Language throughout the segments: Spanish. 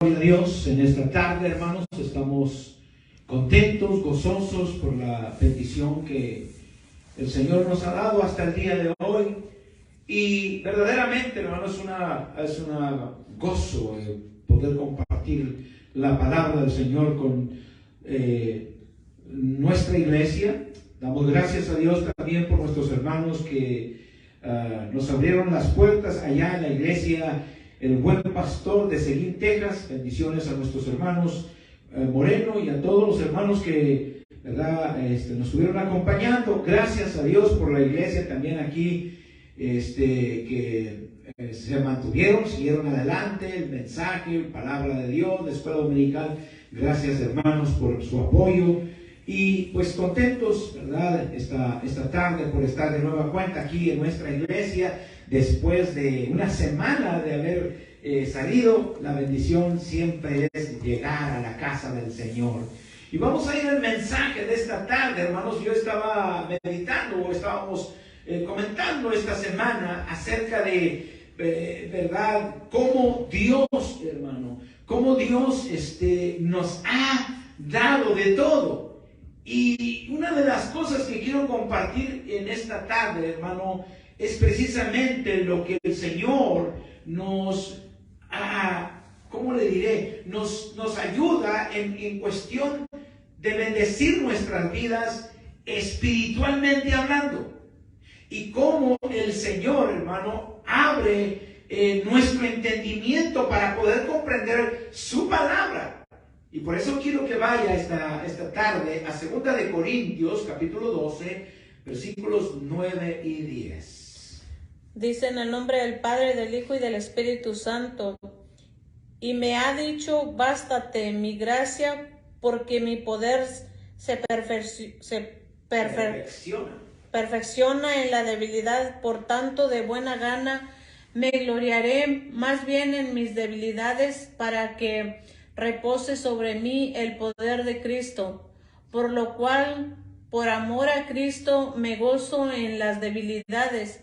Gloria a Dios, en esta tarde, hermanos, estamos contentos, gozosos por la bendición que el Señor nos ha dado hasta el día de hoy. Y verdaderamente, hermanos, es una gozo poder compartir la palabra del Señor con nuestra iglesia. Damos gracias a Dios también por nuestros hermanos que nos abrieron las puertas allá en la iglesia El Buen Pastor de Seguín, Texas. Bendiciones a nuestros hermanos Moreno y a todos los hermanos que nos estuvieron acompañando. Gracias a Dios por la iglesia también aquí que se mantuvieron, siguieron adelante el mensaje, palabra de Dios, la escuela dominical. Gracias, hermanos, por su apoyo. Y pues contentos, ¿verdad? Esta tarde por estar de nueva cuenta aquí en nuestra iglesia. Después de una semana de haber salido, la bendición siempre es llegar a la casa del Señor. Y vamos a ir al mensaje de esta tarde, hermanos. Yo estaba meditando o estábamos comentando esta semana acerca de, ¿verdad? Cómo Dios, hermano, cómo Dios nos ha dado de todo. Y una de las cosas que quiero compartir en esta tarde, hermano, es precisamente lo que el Señor nos, ¿cómo le diré? Nos ayuda en cuestión de bendecir nuestras vidas espiritualmente hablando. Y cómo el Señor, hermano, abre nuestro entendimiento para poder comprender su palabra. Y por eso quiero que vaya esta tarde a 2 de Corintios, capítulo 12, versículos 9 y 10. Dice: en el nombre del Padre, del Hijo y del Espíritu Santo. Y me ha dicho: bástate mi gracia, porque mi poder se perfecciona en la debilidad. Por tanto, de buena gana me gloriaré más bien en mis debilidades, para que repose sobre mí el poder de Cristo. Por lo cual, por amor a Cristo, me gozo en las debilidades,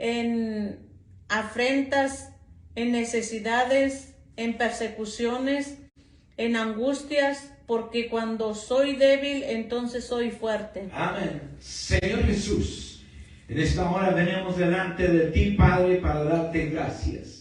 en afrentas, en necesidades, en persecuciones, en angustias, porque cuando soy débil, entonces soy fuerte. Amén. Señor Jesús, en esta hora venimos delante de ti, Padre, para darte gracias.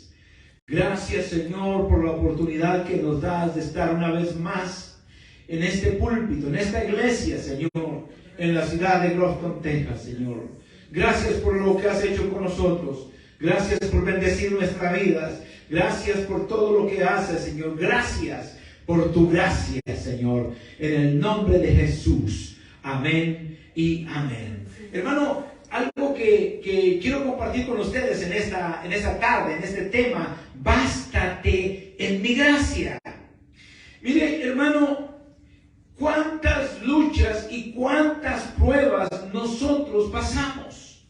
Gracias, Señor, por la oportunidad que nos das de estar una vez más en este púlpito, en esta iglesia, Señor, en la ciudad de Grafton, Texas, Señor. Gracias por lo que has hecho con nosotros. Gracias por bendecir nuestras vidas. Gracias por todo lo que haces, Señor. Gracias por tu gracia, Señor. En el nombre de Jesús. Amén y amén. Hermano, algo que quiero compartir con ustedes en esta tarde, en este tema: bástate en mi gracia. Mire, hermano, cuántas luchas y cuántas pruebas nosotros pasamos.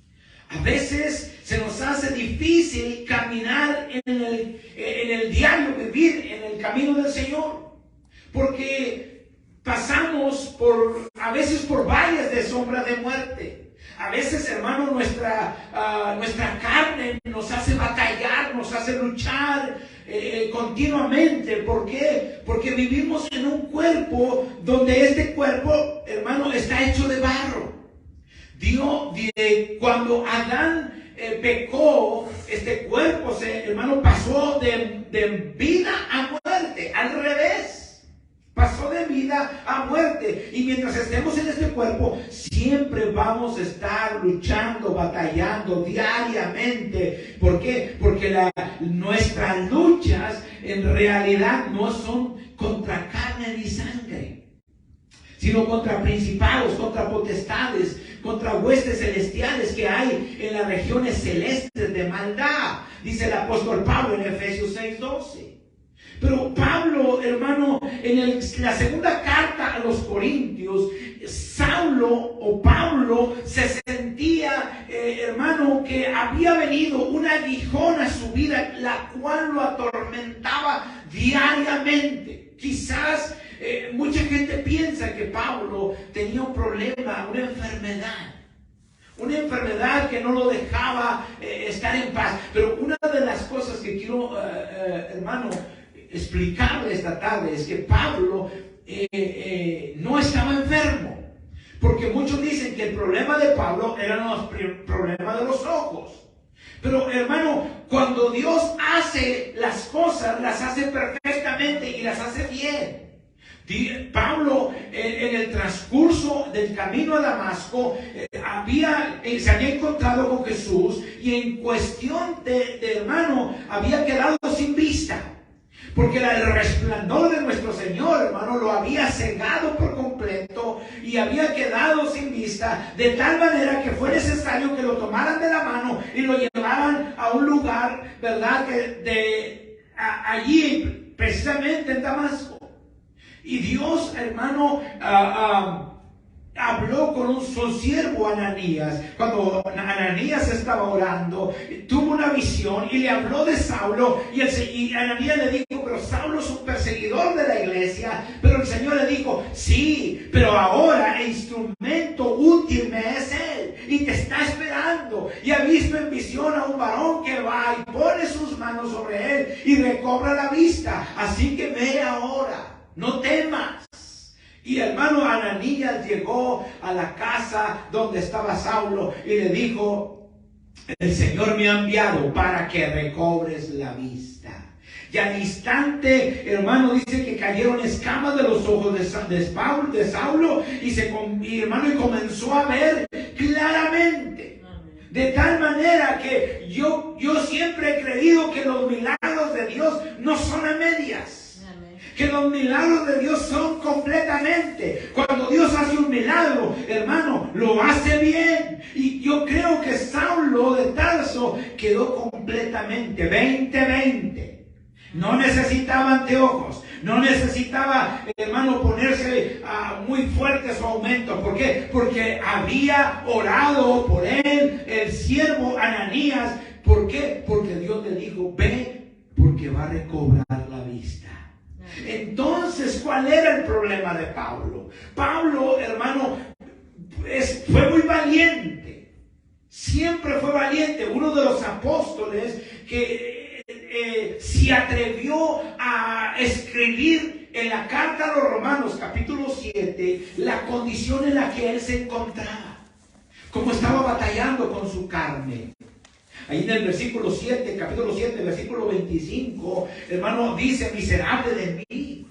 A veces se nos hace difícil caminar en el diario vivir, en el camino del Señor, porque pasamos a veces por valles de sombra de muerte. A veces, hermano, nuestra carne nos hace batallar, nos hace luchar continuamente. ¿Por qué? Porque vivimos en un cuerpo donde este cuerpo, hermano, está hecho de barro. Cuando Adán pecó, este cuerpo, hermano, pasó de vida a muerte, al revés. Pasó de vida a muerte. Y mientras estemos en este cuerpo, siempre vamos a estar luchando, batallando diariamente. ¿Por qué? Porque nuestras luchas en realidad no son contra carne ni sangre, sino contra principados, contra potestades, contra huestes celestiales que hay en las regiones celestes de maldad. Dice el apóstol Pablo en Efesios 6:12. Pero Pablo, hermano, en la segunda carta a los Corintios, Pablo se sentía, hermano, que había venido un aguijón a su vida, la cual lo atormentaba diariamente. Quizás mucha gente piensa que Pablo tenía un problema, una enfermedad que no lo dejaba estar en paz. Pero una de las cosas que quiero, hermano, explicarle esta tarde es que Pablo no estaba enfermo. Porque muchos dicen que el problema de Pablo eran los problemas de los ojos. Pero hermano, cuando Dios hace las cosas, las hace perfectamente y las hace bien. Pablo en el transcurso del camino a Damasco se había encontrado con Jesús y en cuestión de hermano había quedado sin vista. Porque el resplandor de nuestro Señor, hermano, lo había cegado por completo y había quedado sin vista, de tal manera que fue necesario que lo tomaran de la mano y lo llevaran a un lugar, ¿verdad? Allí, precisamente en Damasco. Y Dios, hermano, habló con su siervo Ananías. Cuando Ananías estaba orando, tuvo una visión y le habló de Saulo. Y Ananías le dijo, pero Saulo es un perseguidor de la iglesia. Pero el Señor le dijo, sí, pero ahora el instrumento útil me es él. Y te está esperando. Y ha visto en visión a un varón que va y pone sus manos sobre él y recobra la vista. Así que ve ahora. No temas. Y hermano, Ananías llegó a la casa donde estaba Saulo y le dijo, el Señor me ha enviado para que recobres la vista. Y al instante, hermano, dice que cayeron escamas de los ojos de Saulo y comenzó a ver claramente. De tal manera que yo siempre he creído que los milagros de Dios no son a medias. Que los milagros de Dios son completamente. Cuando Dios hace un milagro, hermano, lo hace bien. Y yo creo que Saulo de Tarso quedó completamente 20-20. No necesitaba anteojos. No necesitaba, hermano, ponerse muy fuerte su aumento. ¿Por qué? Porque había orado por él, el siervo Ananías. ¿Por qué? Porque Dios le dijo, ve, porque va a recobrar la vista. Entonces, ¿cuál era el problema de Pablo? Pablo, hermano, fue muy valiente. Siempre fue valiente. Uno de los apóstoles que se atrevió a escribir en la carta a los Romanos, capítulo 7, la condición en la que él se encontraba. Cómo estaba batallando con su carne. Ahí en el versículo 7, capítulo 7, versículo 25, hermano, dice, miserable de mí,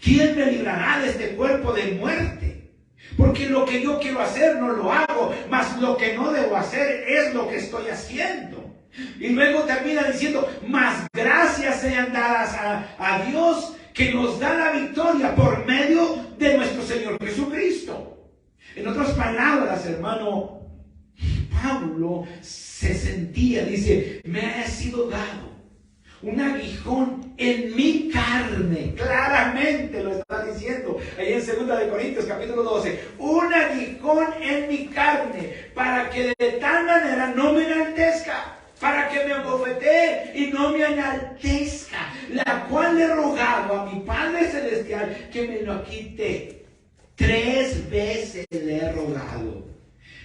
¿quién me librará de este cuerpo de muerte? Porque lo que yo quiero hacer no lo hago, mas lo que no debo hacer es lo que estoy haciendo. Y luego termina diciendo, mas gracias sean dadas a Dios que nos da la victoria por medio de nuestro Señor Jesucristo. En otras palabras, hermano, Pablo se sentía, dice, me ha sido dado un aguijón en mi carne. Claramente lo está diciendo ahí en 2 Corintios capítulo 12. Un aguijón en mi carne, para que de tal manera no me enaltezca, para que me abofetee y no me enaltezca, la cual le he rogado a mi Padre Celestial que me lo quite. 3 veces le he rogado.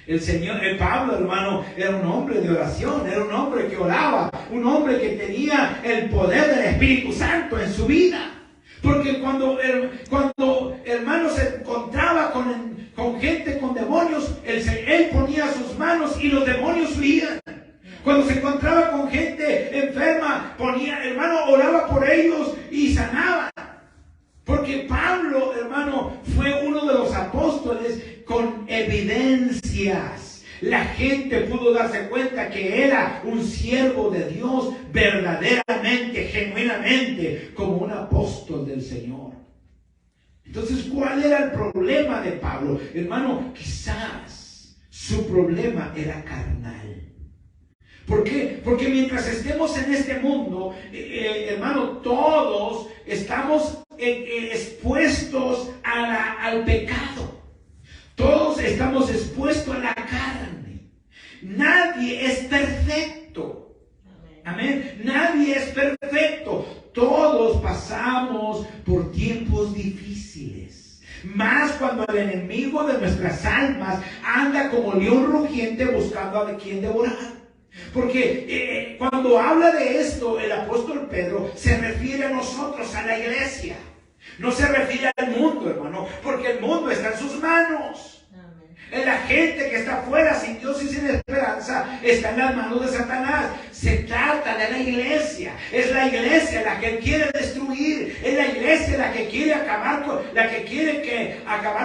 El Pablo, hermano, era un hombre de oración, era un hombre que oraba, un hombre que tenía el poder del Espíritu Santo en su vida. Porque cuando hermano se encontraba con gente con demonios, él ponía sus manos y los demonios huían. Cuando se encontraba con gente enferma, oraba por ellos y sanaba. Porque Pablo, hermano, fue uno de los apóstoles con evidencias. La gente pudo darse cuenta que era un siervo de Dios verdaderamente, genuinamente, como un apóstol del Señor. Entonces, ¿cuál era el problema de Pablo? Hermano, quizás su problema era carnal. ¿Por qué? Porque mientras estemos en este mundo, hermano, todos estamos expuestos al pecado. Todos estamos expuestos a la carne. Nadie es perfecto. Amén. Nadie es perfecto. Todos pasamos por tiempos difíciles. Más cuando el enemigo de nuestras almas anda como león rugiente buscando a quien devorar. Porque cuando habla de esto, el apóstol Pedro se refiere a nosotros, a la iglesia. No se refiere al mundo, hermano, porque el mundo está en sus manos. La gente que está afuera sin Dios y sin esperanza está en las manos de Satanás. Se trata de la iglesia. Es la iglesia la que quiere destruir. Es la iglesia la que quiere acabar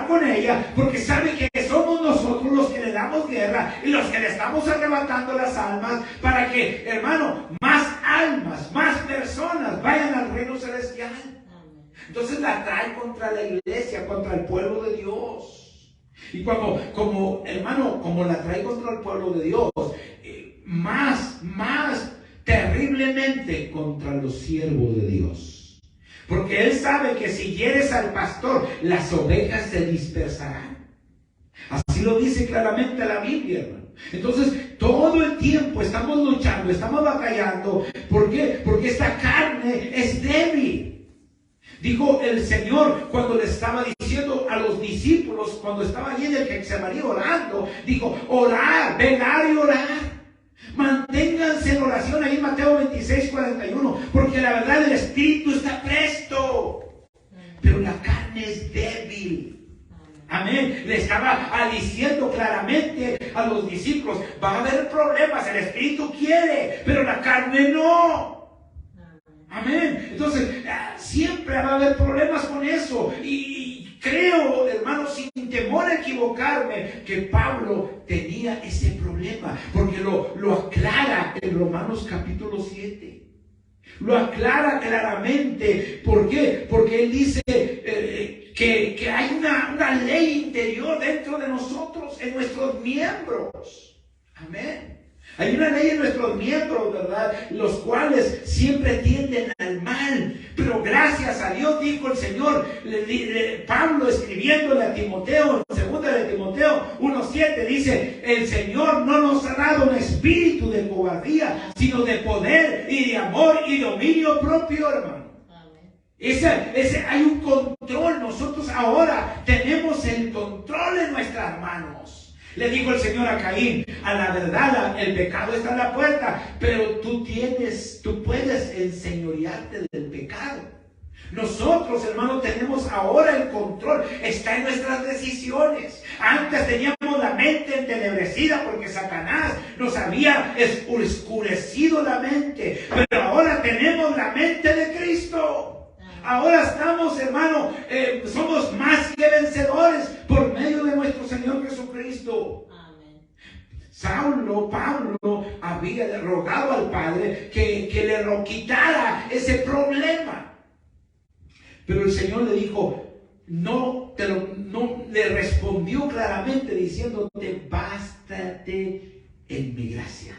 con ella, porque sabe que somos nosotros los que le damos guerra y los que le estamos arrebatando las almas para que, hermano, más almas, más personas vayan al reino celestial. Entonces la trae contra la iglesia, contra el pueblo de Dios. Y como la trae contra el pueblo de Dios, más terriblemente contra los siervos de Dios. Porque Él sabe que si hieres al pastor, las ovejas se dispersarán. Así lo dice claramente la Biblia, hermano. Entonces, todo el tiempo estamos luchando, estamos batallando. ¿Por qué? Porque esta carne es débil. Dijo el Señor cuando le estaba diciendo a los discípulos, cuando estaba allí en el Getsemaní orando, dijo, orar, velar y orar. Manténganse en oración ahí en Mateo 26:41, porque la verdad el espíritu está presto, pero la carne es débil. Amén. Le estaba diciendo claramente a los discípulos, va a haber problemas, el espíritu quiere, pero la carne no. Amén. Entonces, siempre va a haber problemas con eso. Y creo, hermano, sin temor a equivocarme, que Pablo tenía ese problema, porque lo aclara en Romanos capítulo 7. Lo aclara claramente. ¿Por qué? Porque él dice que hay una ley interior dentro de nosotros, en nuestros miembros. Amén. Hay una ley en nuestros miembros, ¿verdad? Los cuales siempre tienden al mal. Pero gracias a Dios, dijo el Señor, Pablo escribiéndole a Timoteo, en 2 de Timoteo 1:7, dice, el Señor no nos ha dado un espíritu de cobardía, sino de poder y de amor y dominio propio, hermano. Hay un control. Nosotros ahora tenemos el control en nuestras manos. Le dijo el Señor a Caín, a la verdad el pecado está en la puerta, pero tú puedes enseñorearte del pecado. Nosotros, hermanos, tenemos ahora el control, está en nuestras decisiones. Antes teníamos la mente entenebrecida porque Satanás nos había oscurecido la mente, pero ahora tenemos la mente de Cristo. Ahora estamos, hermano, somos más que vencedores por medio de nuestro Señor Jesucristo. Pablo había rogado al Padre que le quitara ese problema. Pero el Señor le dijo, no le respondió claramente diciéndote, bástate en mi gracia.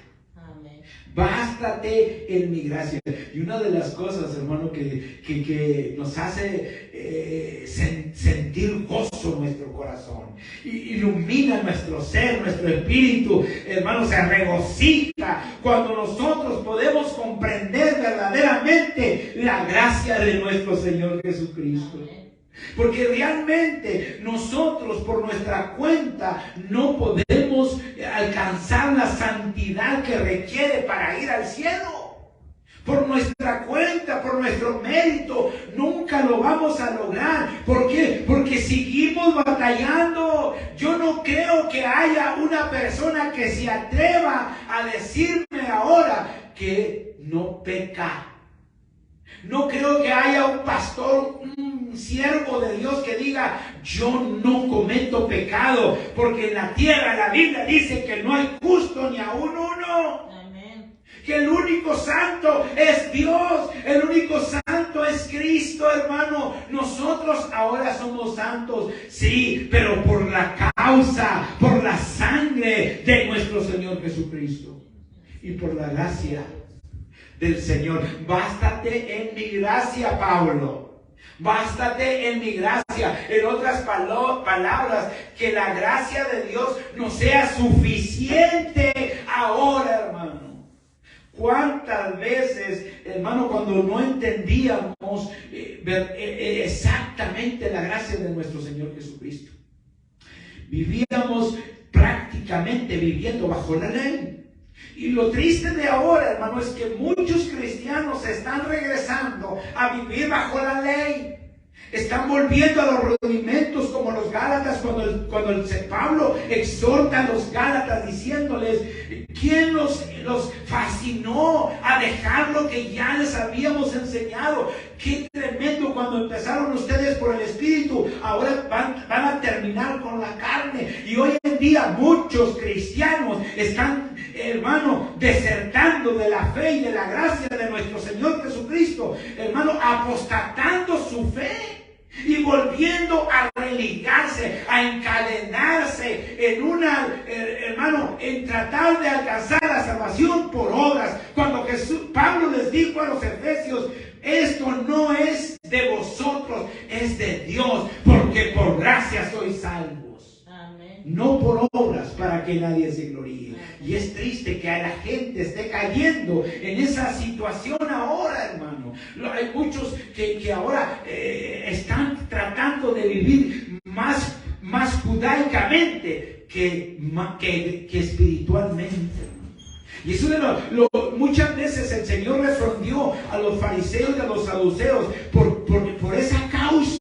Bástate en mi gracia. Y una de las cosas, hermano, que nos hace sentir gozo en nuestro corazón, ilumina nuestro ser, nuestro espíritu, hermano, se regocija cuando nosotros podemos comprender verdaderamente la gracia de nuestro Señor Jesucristo. Porque realmente nosotros por nuestra cuenta no podemos alcanzar la santidad que requiere para ir al cielo. Por nuestra cuenta, por nuestro mérito, nunca lo vamos a lograr. ¿Por qué? Porque seguimos batallando. Yo no creo que haya una persona que se atreva a decirme ahora que no peca. No creo que haya un pastor, un siervo de Dios que diga, yo no cometo pecado, porque en la tierra la Biblia dice que no hay justo ni aún uno. Amén. Que el único santo es Dios, el único santo es Cristo, hermano. Nosotros ahora somos santos, sí, pero por la causa, por la sangre de nuestro Señor Jesucristo y por la gracia del Señor. Bástate en mi gracia, Pablo. Bástate en mi gracia. En otras palabras, que la gracia de Dios nos sea suficiente ahora, hermano. ¿Cuántas veces, hermano, cuando no entendíamos exactamente la gracia de nuestro Señor Jesucristo, vivíamos prácticamente viviendo bajo la ley? Y lo triste de ahora, hermano, es que muchos cristianos están regresando a vivir bajo la ley. Están volviendo a los rudimentos como los Gálatas, cuando Pablo exhorta a los Gálatas diciéndoles, ¿quién los fascinó a dejar lo que ya les habíamos enseñado? Qué tremendo cuando empezaron ustedes por el Espíritu, ahora van a terminar con la carne. Y hoy en día muchos cristianos están, hermano, desertando de la fe y de la gracia de nuestro Señor Jesucristo, hermano, apostatando su fe. Y volviendo a religarse, a encadenarse en en tratar de alcanzar la salvación por obras. Cuando Pablo les dijo a los efesios, esto no es de vosotros, es de Dios, porque por gracia sois salvos. Amén. No por obras, para que nadie se gloríe. Amén. Y es triste que a la gente esté cayendo en esa situación ahora, hermano. Hay muchos que ahora están tratando de vivir más judaicamente que espiritualmente. Y eso muchas veces el Señor respondió a los fariseos y a los saduceos por esa causa.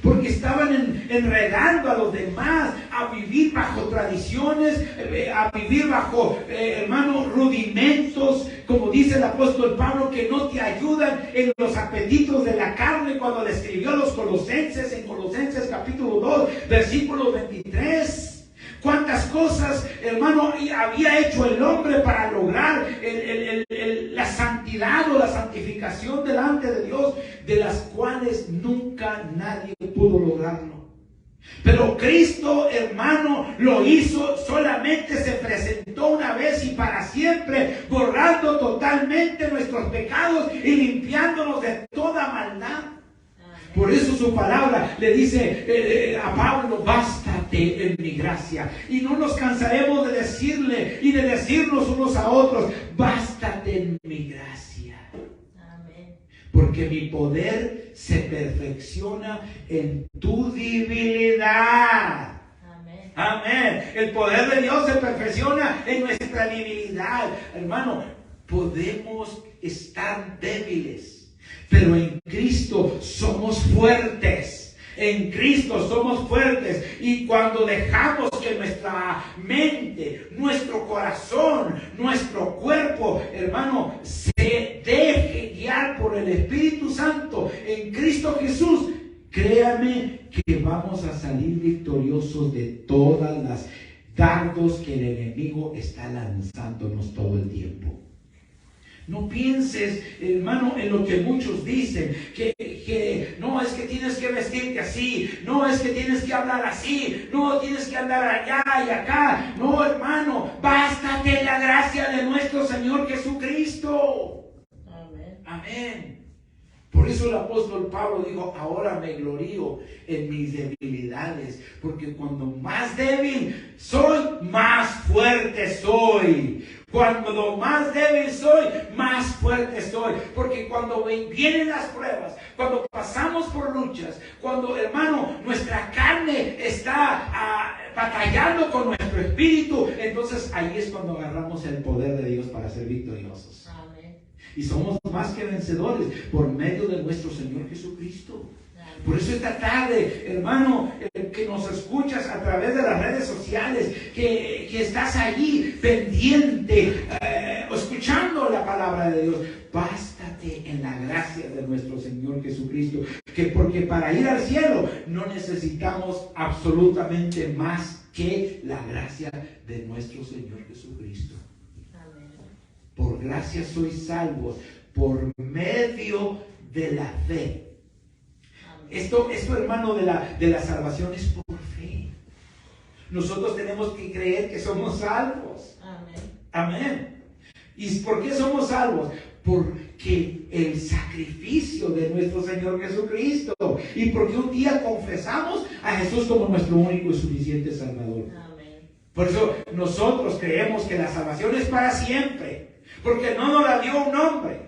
Porque estaban enredando a los demás a vivir bajo tradiciones, a vivir bajo, rudimentos, como dice el apóstol Pablo, que no te ayudan en los apetitos de la carne, cuando le escribió a los Colosenses, en Colosenses capítulo 2, versículo 23. Cuántas cosas, hermano, había hecho el hombre para lograr la santidad o la santificación delante de Dios, de las cuales nunca nadie pudo lograrlo. Pero Cristo, hermano, lo hizo, solamente se presentó una vez y para siempre, borrando totalmente nuestros pecados y limpiándonos de toda maldad. Por eso su palabra le dice a Pablo, bástate en mi gracia. Y no nos cansaremos de decirle y de decirnos unos a otros, bástate en mi gracia. Amén. Porque mi poder se perfecciona en tu debilidad. Amén. Amén. El poder de Dios se perfecciona en nuestra debilidad. Hermano, podemos estar débiles, pero en Cristo somos fuertes. En Cristo somos fuertes. Y cuando dejamos que nuestra mente, nuestro corazón, nuestro cuerpo, hermano, se deje guiar por el Espíritu Santo en Cristo Jesús, créame que vamos a salir victoriosos de todas las dardos que el enemigo está lanzándonos todo el tiempo. No pienses, hermano, en lo que muchos dicen, que no es que tienes que vestirte así, no es que tienes que hablar así, no tienes que andar allá y acá. No, hermano, bástate la gracia de nuestro Señor Jesucristo. Amén. Amén. Por eso el apóstol Pablo dijo, ahora me glorío en mis debilidades, porque cuando más débil soy, más fuerte soy. Cuando más débil soy, más fuerte soy. Porque cuando vienen las pruebas, cuando pasamos por luchas, cuando, hermano, nuestra carne está batallando con nuestro espíritu, entonces ahí es cuando agarramos el poder de Dios para ser victoriosos. Amén. Y somos más que vencedores por medio de nuestro Señor Jesucristo. Por eso esta tarde, hermano, que nos escuchas a través de las redes sociales, que estás allí pendiente, escuchando la palabra de Dios, bástate en la gracia de nuestro Señor Jesucristo, porque para ir al cielo no necesitamos absolutamente más que la gracia de nuestro Señor Jesucristo. Amén. Por gracia sois salvos, por medio de la fe. Esto, hermano, de la salvación es por fe. Nosotros tenemos que creer que somos salvos. Amén. Amén. ¿Y por qué somos salvos? Porque el sacrificio de nuestro Señor Jesucristo. Y porque un día confesamos a Jesús como nuestro único y suficiente Salvador. Amén. Por eso nosotros creemos que la salvación es para siempre. Porque no nos la dio un hombre.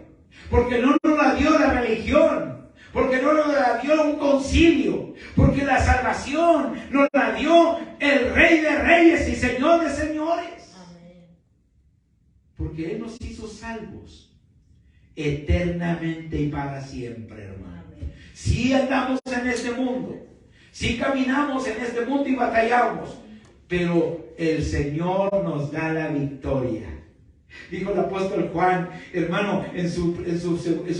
Porque no nos la dio la religión. Porque no nos la dio un concilio. Porque la salvación nos la dio el Rey de Reyes y Señor de Señores. Amén. Porque Él nos hizo salvos eternamente y para siempre, hermano. Si andamos en este mundo, si caminamos en este mundo y batallamos, pero el Señor nos da la victoria. Dijo el apóstol Juan, hermano, en su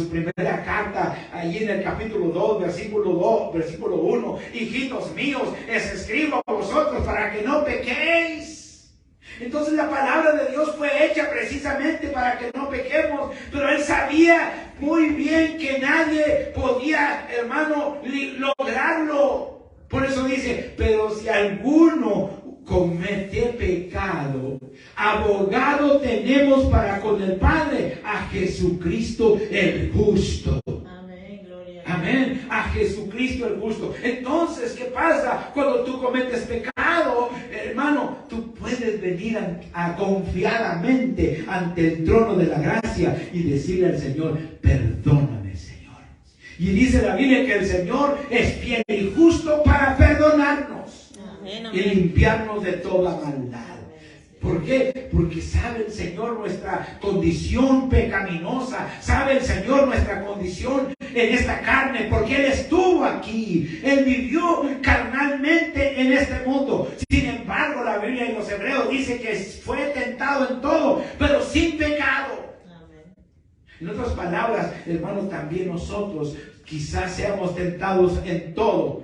primera carta, allí en el capítulo 2, versículo 1, hijitos míos, les escribo a vosotros para que no pequéis. Entonces la palabra de Dios fue hecha precisamente para que no pequemos, pero Él sabía muy bien que nadie podía, hermano, lograrlo. Por eso dice, pero si alguno comete pecado, abogado tenemos para con el Padre, a Jesucristo el justo. Amén, gloria. Amén, a Jesucristo el justo. Entonces, ¿qué pasa cuando tú cometes pecado? Hermano, tú puedes venir a confiadamente ante el trono de la gracia y decirle al Señor, perdóname, Señor. Y dice la Biblia que el Señor es fiel y justo para perdonarnos. Amén, Y limpiarnos de toda maldad. ¿Por qué? Porque sabe el Señor nuestra condición pecaminosa, sabe el Señor nuestra condición en esta carne, porque Él estuvo aquí, Él vivió carnalmente en este mundo. Sin embargo, la Biblia en los Hebreos dice que fue tentado en todo, pero sin pecado. En otras palabras, hermanos, también nosotros quizás seamos tentados en todo,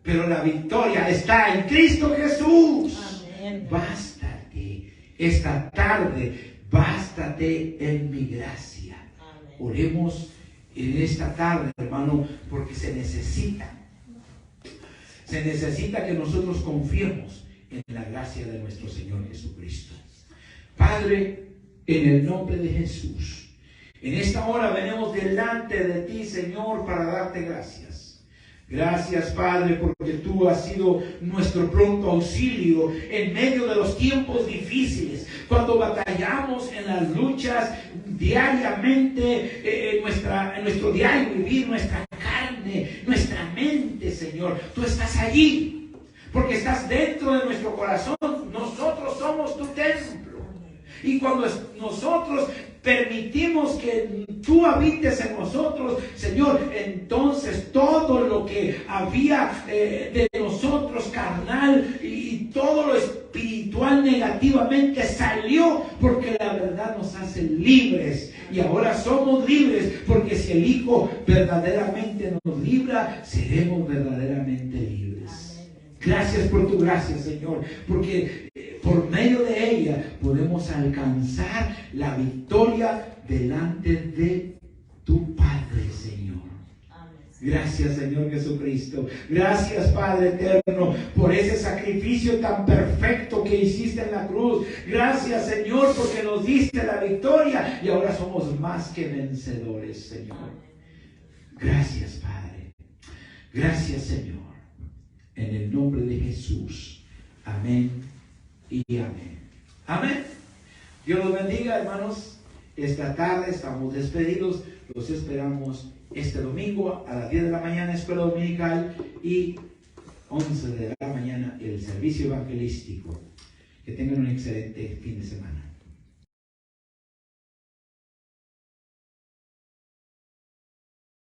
pero la victoria está en Cristo Jesús. Amén. Bástate esta tarde, bástate en mi gracia. Amén. Oremos en esta tarde, hermano, porque se necesita que nosotros confiemos en la gracia de nuestro Señor Jesucristo. Padre, en el nombre de Jesús, en esta hora venimos delante de ti, Señor, para darte gracias. Gracias, Padre, porque tú has sido nuestro pronto auxilio en medio de los tiempos difíciles, cuando batallamos en las luchas diariamente, en nuestro diario vivir, nuestra carne, nuestra mente, Señor. Tú estás allí, porque estás dentro de nuestro corazón. Nosotros somos tu templo. Y cuando nosotros permitimos que tú habites en nosotros, Señor, entonces todo lo que había de nosotros carnal y todo lo espiritual negativamente salió, porque la verdad nos hace libres. Y ahora somos libres, porque si el Hijo verdaderamente nos libra, seremos verdaderamente libres. Gracias por tu gracia, Señor, porque por medio de ella podemos alcanzar la victoria delante de tu Padre, Señor. Gracias, Señor Jesucristo. Gracias, Padre eterno, por ese sacrificio tan perfecto que hiciste en la cruz. Gracias, Señor, porque nos diste la victoria y ahora somos más que vencedores, Señor. Gracias, Padre. Gracias, Señor. En el nombre de Jesús. Amén y amén. Amén. Dios los bendiga, hermanos. Esta tarde estamos despedidos. Los esperamos este domingo a las 10 de la mañana, escuela dominical, y 11 de la mañana el servicio evangelístico. Que tengan un excelente fin de semana.